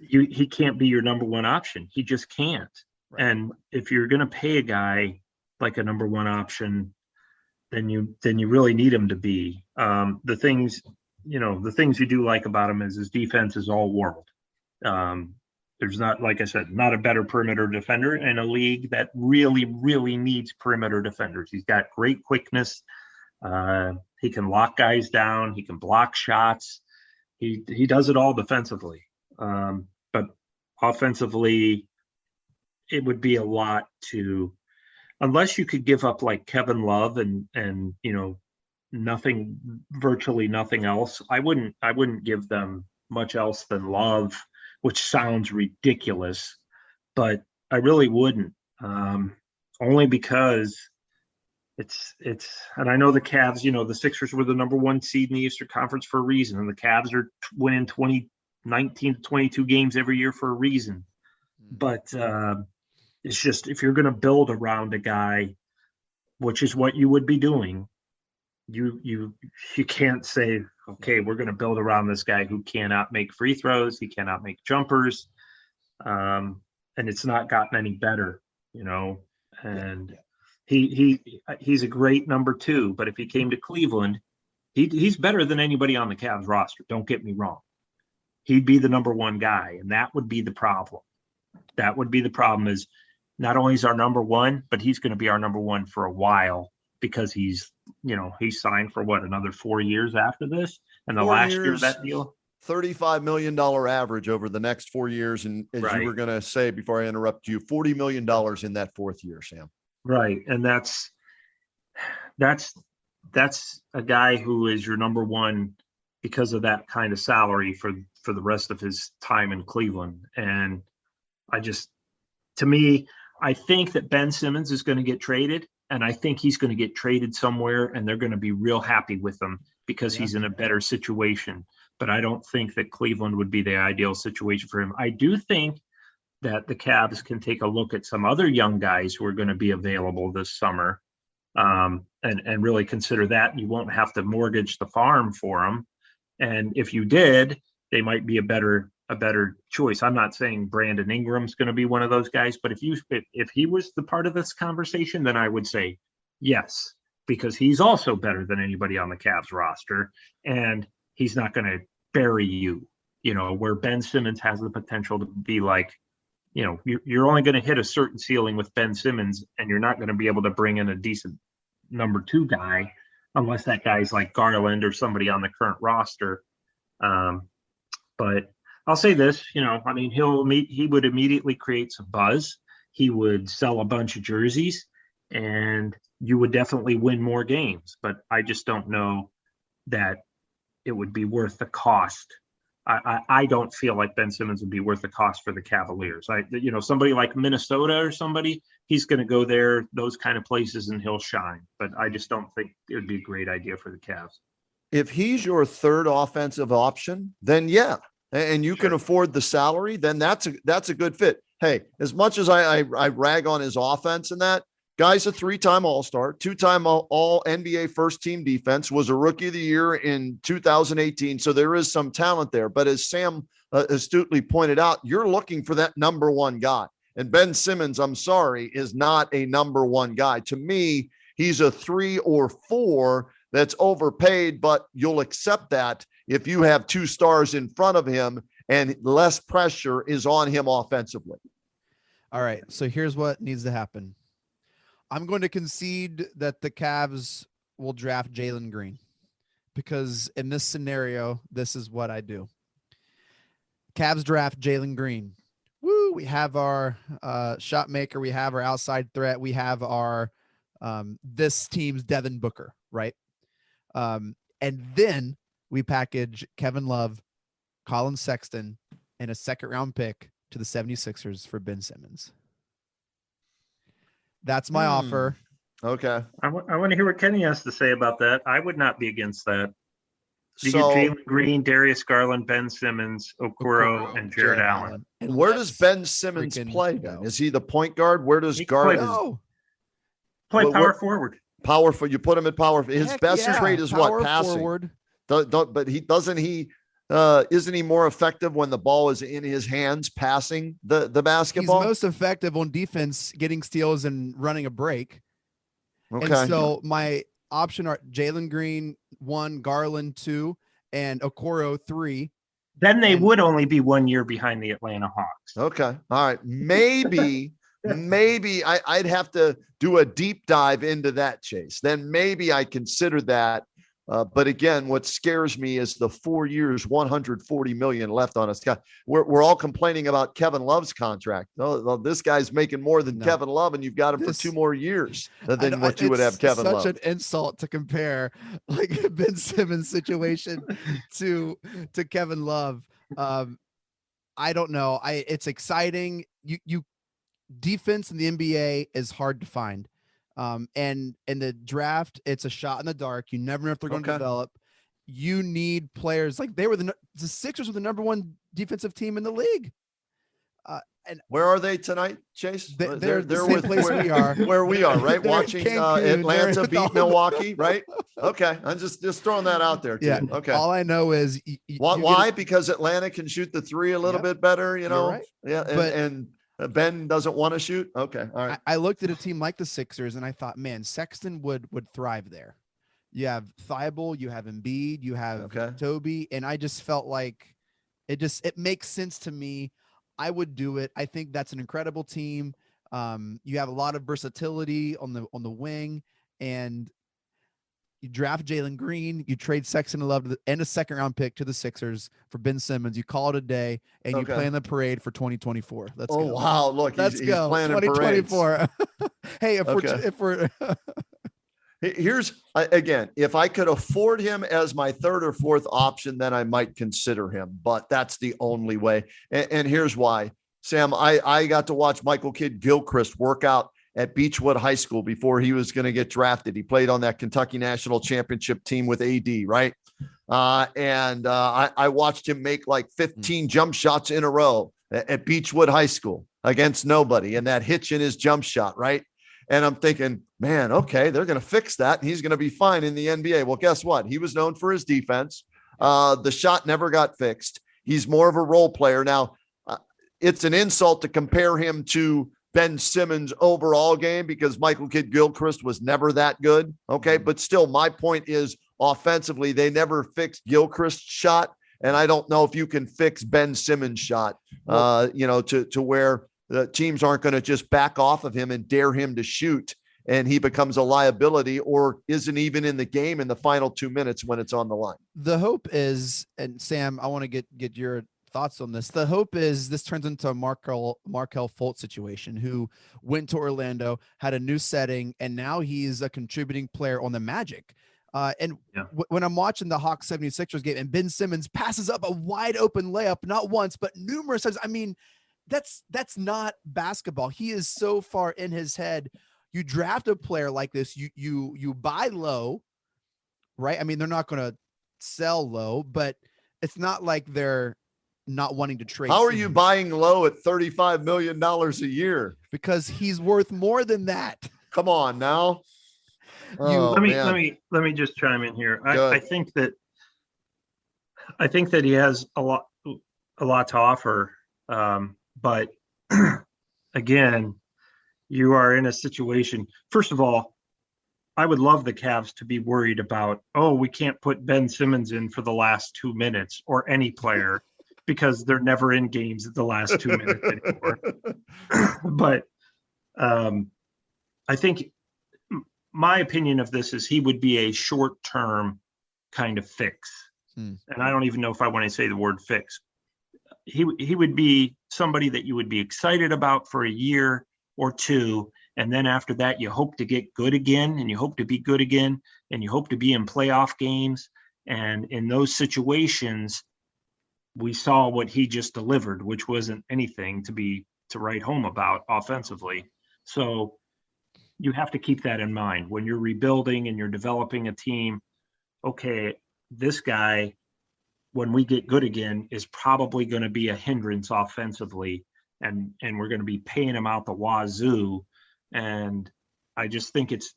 he can't be your number 1 option. He just can't. Right. And if you're going to pay a guy like a number 1 option, then you really need him to be. The things you do like about him is his defense is all world. There's not, like I said, not a better perimeter defender in a league that really, really needs perimeter defenders. He's got great quickness. He can lock guys down. He can block shots. He does it all defensively. But offensively, it would be a lot unless you could give up like Kevin Love and virtually nothing else. I wouldn't give them much else than Love, which sounds ridiculous, but I really wouldn't. Only because it's, and I know the Cavs, the Sixers were the number 1 seed in the Eastern Conference for a reason. And the Cavs are winning 19 to 22 games every year for a reason. But it's just, if you're going to build around a guy, which is what you would be doing, you can't say, okay, we're going to build around this guy who cannot make free throws. He cannot make jumpers. And it's not gotten any better, and he's a great number 2, but if he came to Cleveland, he's better than anybody on the Cavs roster. Don't get me wrong. He'd be the number 1 guy. And that would be the problem. Is not only is our number 1, but he's going to be our number 1 for a while because he's signed for another 4 years after this. And the last year of that deal, $35 million average over the next 4 years. And as you were going to say, before I interrupt you, $40 million in that 4th year, Sam. Right. And that's a guy who is your number 1 because of that kind of salary for the rest of his time in Cleveland. And I think that Ben Simmons is going to get traded, and I think he's going to get traded somewhere, and they're going to be real happy with him because he's in a better situation. But I don't think that Cleveland would be the ideal situation for him. I do think that the Cavs can take a look at some other young guys who are going to be available this summer, and really consider that. You won't have to mortgage the farm for them. And if you did, they might be a better choice. I'm not saying Brandon Ingram's going to be one of those guys, but if he was the part of this conversation, then I would say yes, because he's also better than anybody on the Cavs roster, and he's not going to bury you, where Ben Simmons has the potential to be like, you're only going to hit a certain ceiling with Ben Simmons, and you're not going to be able to bring in a decent number 2 guy unless that guy's like Garland or somebody on the current roster. But I'll say this, I mean, he would immediately create some buzz. He would sell a bunch of jerseys, and you would definitely win more games. But I just don't know that it would be worth the cost. I don't feel like Ben Simmons would be worth the cost for the Cavaliers. Somebody like Minnesota or somebody, he's going to go there, those kind of places, and he'll shine. But I just don't think it would be a great idea for the Cavs. If he's your third offensive option, then yeah, and you can afford the salary, then that's a good fit. Hey, as much as I rag on his offense and that, guy's a 3-time All-Star, 2-time all NBA first team defense, was a rookie of the year in 2018. So there is some talent there. But as Sam astutely pointed out, you're looking for that number one guy. And Ben Simmons, I'm sorry, is not a number one guy. To me, he's a 3 or 4 that's overpaid, but you'll accept that if you have 2 stars in front of him and less pressure is on him offensively. All right. So here's what needs to happen. I'm going to concede that the Cavs will draft Jalen Green, because in this scenario, this is what I do. Cavs draft Jalen Green. Woo! We have our shot maker. We have our outside threat. We have our this team's Devin Booker, right? And then we package Kevin Love, Colin Sexton, and a second-round pick to the 76ers for Ben Simmons. That's my offer. Okay. I want to hear what Kenny has to say about that. I would not be against that. You get So, Jalen Green, Darius Garland, Ben Simmons, Okoro, and Jared Allen. and where does Ben Simmons play then? Is he the point guard? Where does guard? Play power forward. Power for you put him at power. His Heck best yeah, trait is power what? Passing. forward. But isn't he more effective when the ball is in his hands passing the basketball? He's most effective on defense, getting steals and running a break. Okay. And so my option are Jalen Green 1, Garland 2, and Okoro 3. Then they would only be 1 year behind the Atlanta Hawks. Okay. All right. Maybe I'd have to do a deep dive into that, Chase. Then maybe I consider that. But again, what scares me is the 4 years, $140 million left on us. We're all complaining about Kevin Love's contract. No, this guy's making more than Kevin Love, and you've got him for 2 more years than what you would have Kevin Love. It's such an insult to compare like Ben Simmons' situation to Kevin Love. I don't know. It's exciting. You defense in the NBA is hard to find. And in the draft, it's a shot in the dark. You never know if they're going to develop. You need players like the Sixers were the number 1 defensive team in the league. And where are they tonight, Chase? They're the same place we are. Where we are, right? Watching Atlanta beat Milwaukee, right? Okay, I'm just throwing that out there too. Yeah. Okay. All I know is why? Because Atlanta can shoot the 3 a little bit better, you know. Right. Yeah, and Ben doesn't want to shoot. Okay. All right. I looked at a team like the Sixers and I thought, man, Sexton would thrive there. You have Thibault, you have Embiid, you have Toby. And I just felt like it makes sense to me. I would do it. I think that's an incredible team. You have a lot of versatility on the wing, and you draft Jalen Green, you trade Sexton and Love and a second-round pick to the Sixers for Ben Simmons. You call it a day, and you plan the parade for 2024. Let's go. Wow. Look, let's go. Planning 2024. Hey, if we're here's again, if I could afford him as my 3rd or 4th option, then I might consider him, but that's the only way. And here's why. Sam, I got to watch Michael Kidd-Gilchrist work out at Beechwood High School before he was going to get drafted. He played on that Kentucky National Championship team with AD, right? And I watched him make like 15 jump shots in a row at Beechwood High School against nobody, and that hitch in his jump shot, right? And I'm thinking, man, okay, they're going to fix that, and he's going to be fine in the NBA. Well, guess what? He was known for his defense. The shot never got fixed. He's more of a role player. Now, it's an insult to compare him to Ben Simmons' overall game because Michael Kidd-Gilchrist was never that good. Okay. But still, my point is offensively, they never fixed Gilchrist's shot. And I don't know if you can fix Ben Simmons' shot, to where the teams aren't going to just back off of him and dare him to shoot, and he becomes a liability or isn't even in the game in the final 2 minutes when it's on the line. The hope is, and Sam, I want to get your thoughts on this. The hope is this turns into a Markel Fultz situation, who went to Orlando, had a new setting, and now he's a contributing player on the Magic. When I'm watching the Hawks 76ers game and Ben Simmons passes up a wide open layup, not once, but numerous times. I mean, that's not basketball. He is so far in his head. You draft a player like this, you buy low, right? I mean, they're not going to sell low, but it's not like they're not wanting to trade. How are you buying low at $35 million a year? Because he's worth more than that. Come on now. Let me just chime in here. I think that he has a lot to offer. But again, you are in a situation. First of all, I would love the Cavs to be worried about, we can't put Ben Simmons in for the last 2 minutes, or any player, because they're never in games at the last 2 minutes anymore. But I think my opinion of this is he would be a short-term kind of fix. And I don't even know if I want to say the word fix. He would be somebody that you would be excited about for a year or two. And then after that, you hope to get good again, and you hope to be good again, and you hope to be in playoff games. And in those situations, we saw what he just delivered, which wasn't anything to write home about offensively. So you have to keep that in mind when you're rebuilding and you're developing a team. Okay, this guy, when we get good again, is probably going to be a hindrance offensively, and we're going to be paying him out the wazoo. And I just think it's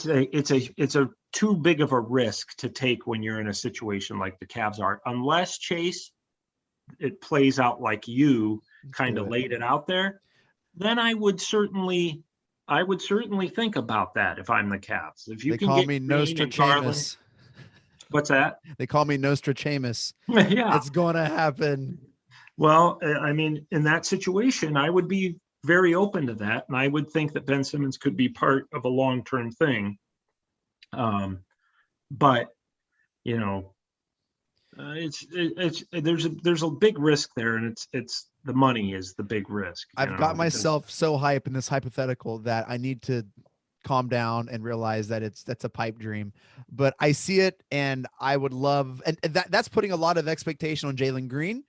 a too big of a risk to take when you're in a situation like the Cavs are, unless, Chase, it plays out like you kind of laid it out there. Then I would certainly think about that if I'm the Cavs. If you they can call get me Nostradamus. What's that? They call me Nostradamus. Yeah, it's going to happen. Well, I mean, in that situation, I would be very open to that, and I would think that Ben Simmons could be part of a long-term thing. But you know, there's a big risk there, and it's the money is the big risk. I've got myself so hype in this hypothetical that I need to calm down and realize that that's a pipe dream. But I see it, and I would love, and that's putting a lot of expectation on Jalen Green.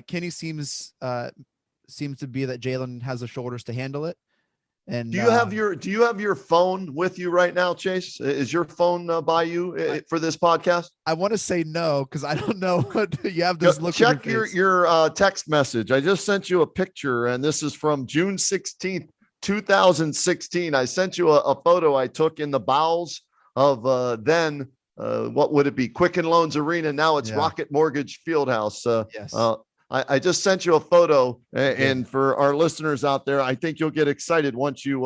Kenny seems to be that Jalen has the shoulders to handle it. And do you have your phone with you right now, Chase? Is your phone by you for this podcast? I want to say no, because I don't know what you have this look. Check your text message. I just sent you a picture, and this is from June 16th, 2016. I sent you a photo I took in the bowels of what would it be? Quicken Loans Arena. Now it's Rocket Mortgage Fieldhouse. Yes. I just sent you a photo, and for our listeners out there, I think you'll get excited once you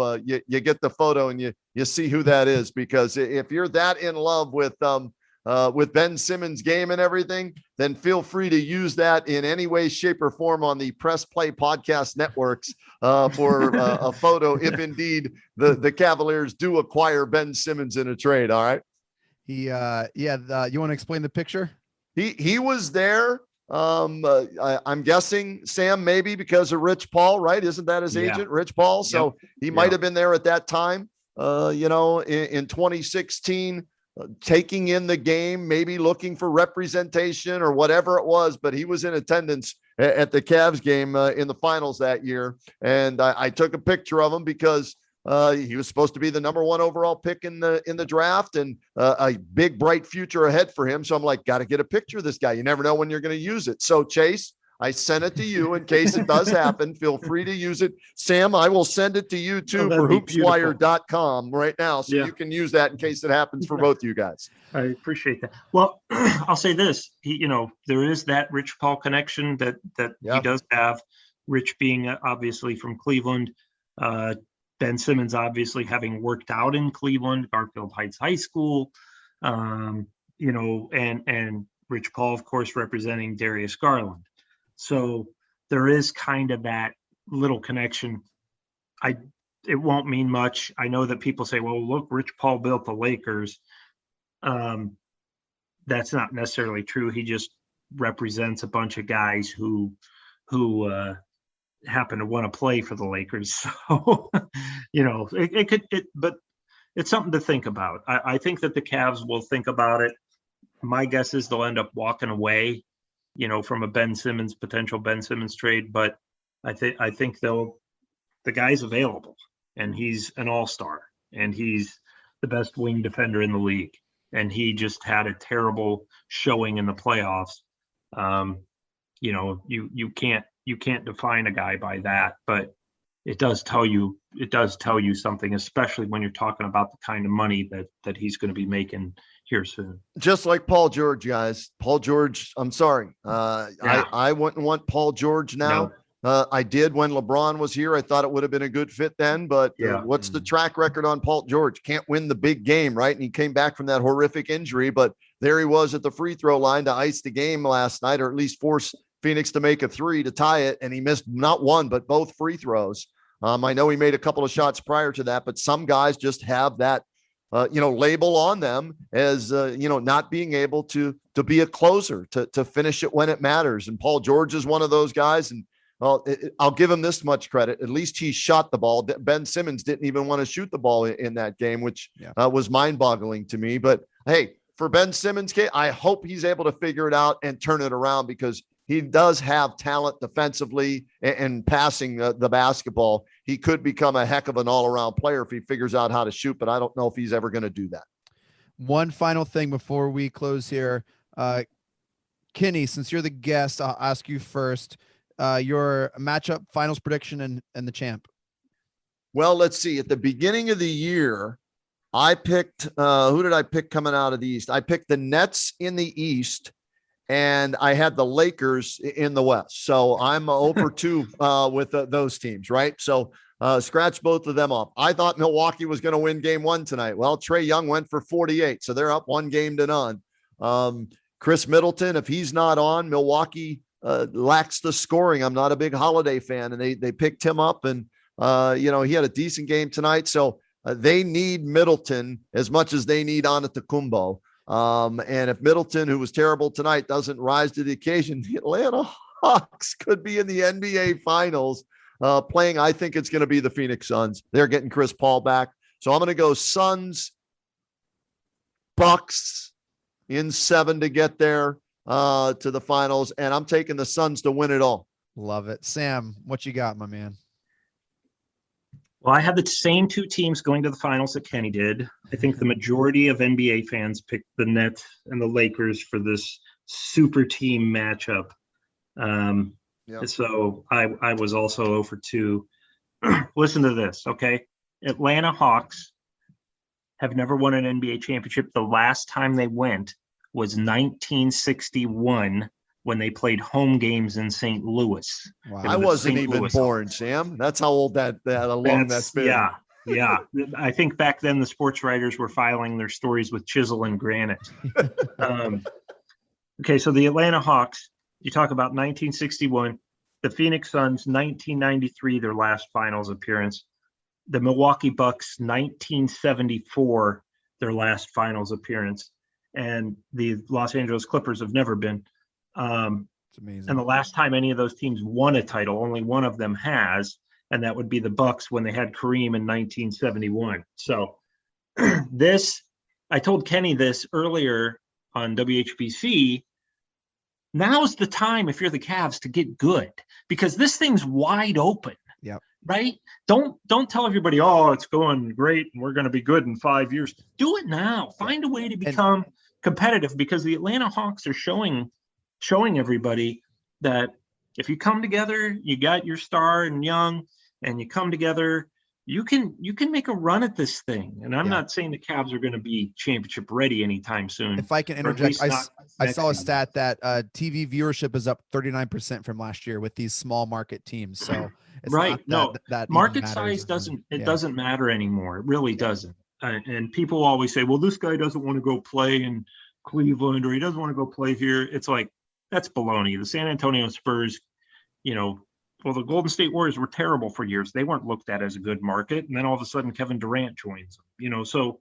get the photo and you see who that is, because if you're that in love with Ben Simmons' game and everything, then feel free to use that in any way, shape, or form on the Press Play Podcast networks for a photo, if indeed the Cavaliers do acquire Ben Simmons in a trade. All right. You want to explain the picture? He was there. I'm guessing, Sam, maybe because of Rich Paul, right? Isn't that his agent, Rich Paul? So he might have been there at that time, in 2016, taking in the game, maybe looking for representation or whatever it was, but he was in attendance at the Cavs game in the finals that year. And I took a picture of him because he was supposed to be the number 1 overall pick in the draft, and a big, bright future ahead for him. So I'm like, got to get a picture of this guy. You never know when you're going to use it. So Chase, I sent it to you in case it does happen. Feel free to use it. Sam, I will send it to you too for hoopswire.com right now. So you can use that in case it happens for both you guys. I appreciate that. Well, I'll say this, there is that Rich Paul connection that he does have, Rich being obviously from Cleveland, Ben Simmons, obviously having worked out in Cleveland, Garfield Heights High School, and Rich Paul, of course, representing Darius Garland. So there is kind of that little connection. It won't mean much. I know that people say, well, look, Rich Paul built the Lakers. That's not necessarily true. He just represents a bunch of guys who happen to want to play for the Lakers. So, but it's something to think about. I think that the Cavs will think about it. My guess is they'll end up walking away, from a potential Ben Simmons trade. But I think the guy's available, and he's an all-star, and he's the best wing defender in the league. And he just had a terrible showing in the playoffs. You can't define a guy by that, but it does tell you something, especially when you're talking about the kind of money that he's going to be making here soon. Just like Paul George, guys. Paul George, I'm sorry. I wouldn't want Paul George now. No. I did when LeBron was here. I thought it would have been a good fit then, but what's the track record on Paul George? Can't win the big game, right? And he came back from that horrific injury, but there he was at the free throw line to ice the game last night, or at least force Phoenix to make a three to tie it, and he missed not one, but both free throws. I know he made a couple of shots prior to that, but some guys just have that, label on them as, not being able to be a closer, to finish it when it matters. And Paul George is one of those guys. And I'll give him this much credit. At least he shot the ball. Ben Simmons didn't even want to shoot the ball in that game, which was mind-boggling to me. But hey, for Ben Simmons, I hope he's able to figure it out and turn it around, because he does have talent defensively and passing the basketball. He could become a heck of an all-around player if he figures out how to shoot, but I don't know if he's ever going to do that. One final thing before we close here. Kenny, since you're the guest, I'll ask you first. Your matchup finals prediction and the champ. Well, let's see. At the beginning of the year, I picked, who did I pick coming out of the East? I picked the Nets in the East, and I had the Lakers in the West. So I'm over 2 with those teams, right? So scratch both of them off. I thought Milwaukee was going to win game 1 tonight. Well, Trae Young went for 48, so they're up 1-0. Chris Middleton, if he's not on, Milwaukee lacks the scoring. I'm not a big Holiday fan, and they picked him up, and he had a decent game tonight. So they need Middleton as much as they need Antetokounmpo. And if Middleton, who was terrible tonight, doesn't rise to the occasion, the Atlanta Hawks could be in the NBA Finals playing. I think it's going to be the Phoenix Suns. They're getting Chris Paul back. So I'm going to go Suns, Bucks in 7 to get there to the finals, and I'm taking the Suns to win it all. Love it. Sam, what you got, my man? Well, I had the same 2 teams going to the finals that Kenny did. I think the majority of NBA fans picked the Nets and the Lakers for this super team matchup. So I was also 0 for 2. Listen to this, okay? Atlanta Hawks have never won an NBA championship. The last time they went was 1961 when they played home games in St. Louis. Wow. I wasn't even born, Sam. That's how old that alum that's been. Yeah. I think back then the sports writers were filing their stories with chisel and granite. Okay, so the Atlanta Hawks, you talk about 1961, the Phoenix Suns, 1993, their last finals appearance. The Milwaukee Bucks, 1974, their last finals appearance. And the Los Angeles Clippers have never been. It's amazing. And the last time any of those teams won a title, only one of them has, and that would be the Bucks when they had Kareem in 1971. So I told Kenny this earlier on WHBC. Now's the time, if you're the Cavs, to get good, because this thing's wide open. Yeah. Right? Don't tell everybody, oh, it's going great and we're going to be good in 5 years. Do it now. Find a way to become competitive, because the Atlanta Hawks are showing everybody that if you come together, you got your star and Young, and you come together, you can make a run at this thing. And I'm not saying the Cavs are going to be championship ready anytime soon. If I can interject, I saw a stat that TV viewership is up 39% from last year with these small market teams. So it's not that market size doesn't matter anymore. It really doesn't. And people always say, well, this guy doesn't want to go play in Cleveland, or he doesn't want to go play here. It's like, that's baloney. The San Antonio Spurs, the Golden State Warriors were terrible for years. They weren't looked at as a good market. And then all of a sudden Kevin Durant joins them, so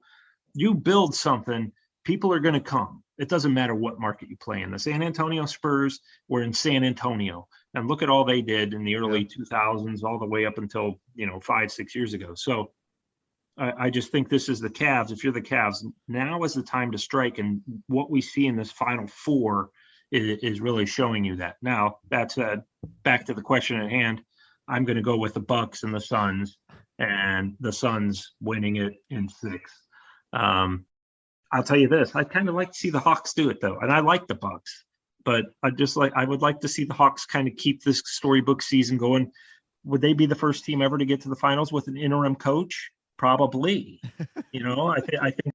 you build something, people are going to come. It doesn't matter what market you play in. The San Antonio Spurs were in San Antonio, and look at all they did in the early 2000s, all the way up until 5-6 years ago. So I just think this is the Cavs. If you're the Cavs, now is the time to strike, and what we see in this Final Four is really showing you that. Now, that said, back to the question at hand, I'm going to go with the Bucks and the Suns, and the Suns winning it in 6. I'll tell you this: I'd kind of like to see the Hawks do it, though, and I like the Bucks, but I would like to see the Hawks kind of keep this storybook season going. Would they be the first team ever to get to the finals with an interim coach? Probably. I think.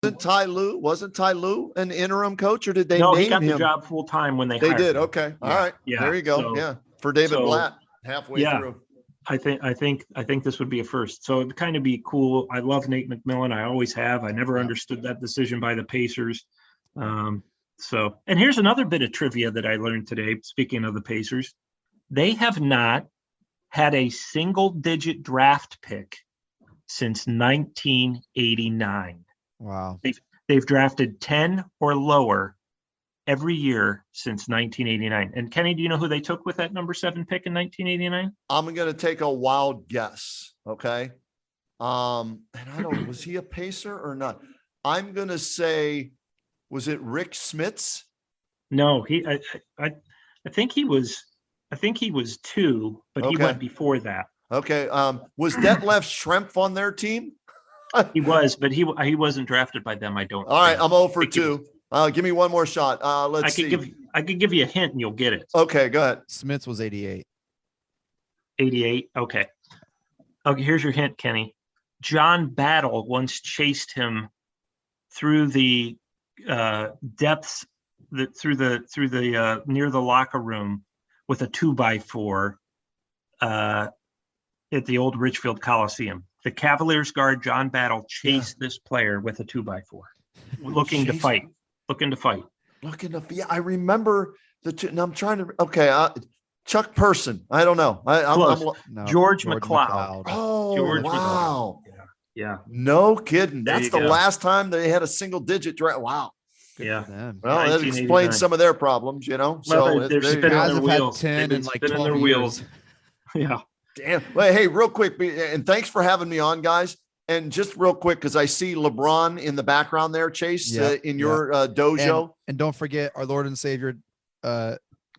Wasn't Ty Lue an interim coach, or did they No, name he got him? the job full time when they They hired did. him. Okay. All right. Yeah. There you go. So, for David Blatt halfway through. I think this would be a first. So it'd kind of be cool. I love Nate McMillan. I always have. I never understood that decision by the Pacers. And here's another bit of trivia that I learned today. Speaking of the Pacers, they have not had a single-digit draft pick since 1989. Wow. They've drafted 10 or lower every year since 1989. And Kenny, do you know who they took with that number 7 pick in 1989? I'm going to take a wild guess. Okay. And I don't, was he a Pacer or not? I'm going to say, was it Rick Smits? No, I think he was 2, but he went before that. Okay. Was Detlef Schrempf on their team? He was, but he wasn't drafted by them, I don't. All right, I'm 0 for 2. Give me one more shot. Let's see. I could give you a hint and you'll get it. Okay, go ahead. Smith's was 88. 88. Okay, here's your hint, Kenny. John Battle once chased him through the depths, through the near the locker room with a 2x4 at the old Richfield Coliseum. The Cavaliers guard John Battle chased this player with a 2x4, looking to fight. Yeah, I remember the two. And I'm trying to. Okay, Chuck Person. I don't know. George McLeod. Oh, George wow. McLeod. Yeah. No kidding. That's the go. last time they had a single-digit draft. Wow. Yeah. Well, that explains some of their problems, Well, so they're spinning their wheels. 10 They've in been like spinning 12 their wheels. Yeah. Damn. Well, hey, real quick, and thanks for having me on, guys. And just real quick, because I see LeBron in the background there, Chase, in your dojo. And don't forget our Lord and Savior,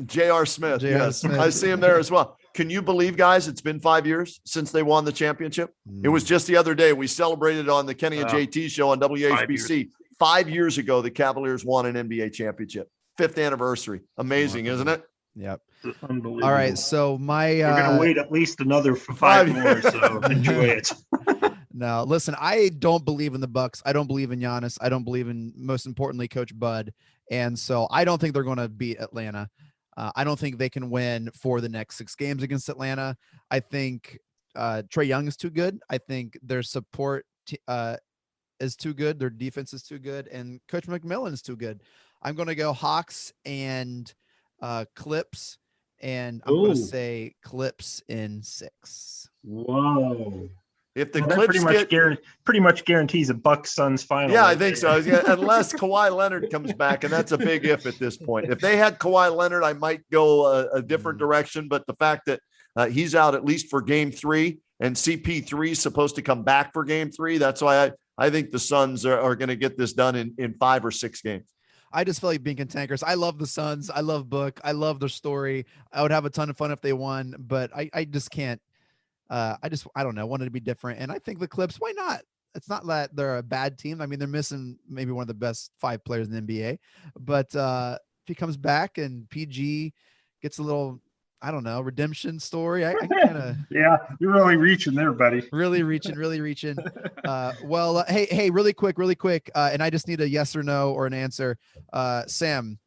J.R. Smith. Yes, Smith. I see him there as well. Can you believe, guys, it's been 5 years since they won the championship? It was just the other day. We celebrated on the Kenny and JT show on WHBC. 5 years ago, the Cavaliers won an NBA championship. 5th anniversary. Amazing, isn't it? Yep. Unbelievable. All right. So we're gonna wait at least another 5 more. So enjoy it. No, listen, I don't believe in the Bucks. I don't believe in Giannis. I don't believe in, most importantly, Coach Bud. And so I don't think they're going to beat Atlanta. I don't think they can win for the next 6 games against Atlanta. I think Trae Young is too good. I think their support is too good. Their defense is too good. And Coach McMillan is too good. I'm going to go Hawks and Clips. And I'm going to say Clips in 6. Whoa. If the Clips pretty much guarantees a Bucks Suns final. Yeah, I think so. Yeah, unless Kawhi Leonard comes back, and that's a big if at this point. If they had Kawhi Leonard, I might go a different direction. But the fact that he's out at least for Game 3, and CP3 is supposed to come back for Game 3, that's why I think the Suns are going to get this done in 5 or 6 games. I just feel like being cantankerous. I love the Suns. I love Book. I love their story. I would have a ton of fun if they won, but I just can't. I don't know. Wanted to be different. And I think the Clips, why not? It's not that they're a bad team. I mean, they're missing maybe one of the best 5 players in the NBA, but if he comes back and PG gets a little, I don't know, redemption story, I kind of, yeah, you're really reaching there, buddy. Really reaching. Hey, really quick. And I just need a yes or no or an answer. Sam,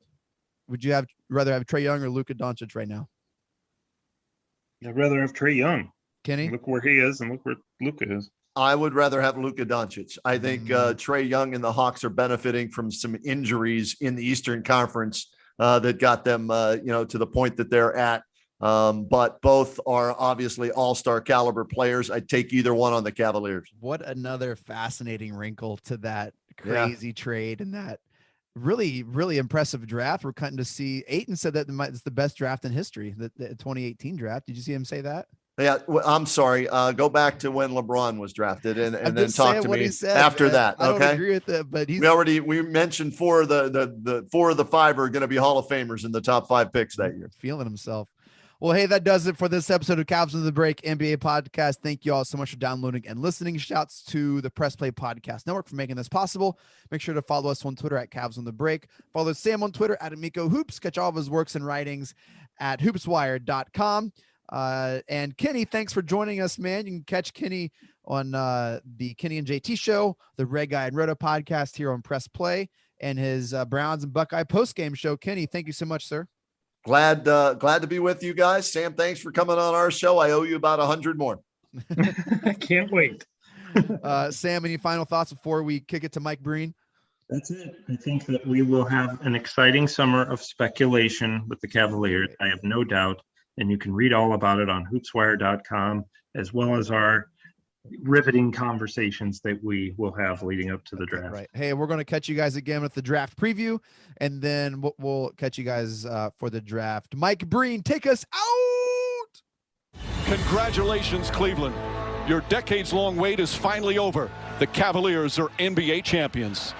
would you rather have Trae Young or Luka Doncic right now? I'd rather have Trae Young. Kenny? Look where he is and look where Luka is. I would rather have Luka Doncic. I think Trae Young and the Hawks are benefiting from some injuries in the Eastern Conference that got them, to the point that they're at. But both are obviously all-star caliber players. I'd take either one on the Cavaliers. What another fascinating wrinkle to that crazy trade and that really, really impressive draft. We're cutting to see. Ayton said that it's the best draft in history, the 2018 draft. Did you see him say that? Yeah, I'm sorry. Go back to when LeBron was drafted and then talk to me after man. that. I don't okay. agree with it, but we mentioned four of the five are going to be Hall of Famers in the top 5 picks that year. Feeling himself. Well, hey, that does it for this episode of Cavs on the Break NBA podcast. Thank you all so much for downloading and listening. Shouts to the Press Play Podcast Network for making this possible. Make sure to follow us on Twitter at Cavs on the Break. Follow Sam on Twitter at Amico Hoops. Catch all of his works and writings at hoopswire.com. And Kenny, thanks for joining us, man. You can catch Kenny on the Kenny and JT show, the Red Guy and Roda podcast here on Press Play, and his Browns and Buckeye postgame show. Kenny, thank you so much, sir. Glad to be with you guys. Sam, thanks for coming on our show. I owe you about 100 more. I can't wait. Sam, any final thoughts before we kick it to Mike Breen? That's it. I think that we will have an exciting summer of speculation with the Cavaliers. I have no doubt. And you can read all about it on hoopswire.com, as well as our riveting conversations that we will have leading up to the draft. Right. Hey, we're going to catch you guys again with the draft preview, and then we'll catch you guys for the draft. Mike Breen, take us out. Congratulations, Cleveland. Your decades-long wait is finally over. The Cavaliers are NBA champions.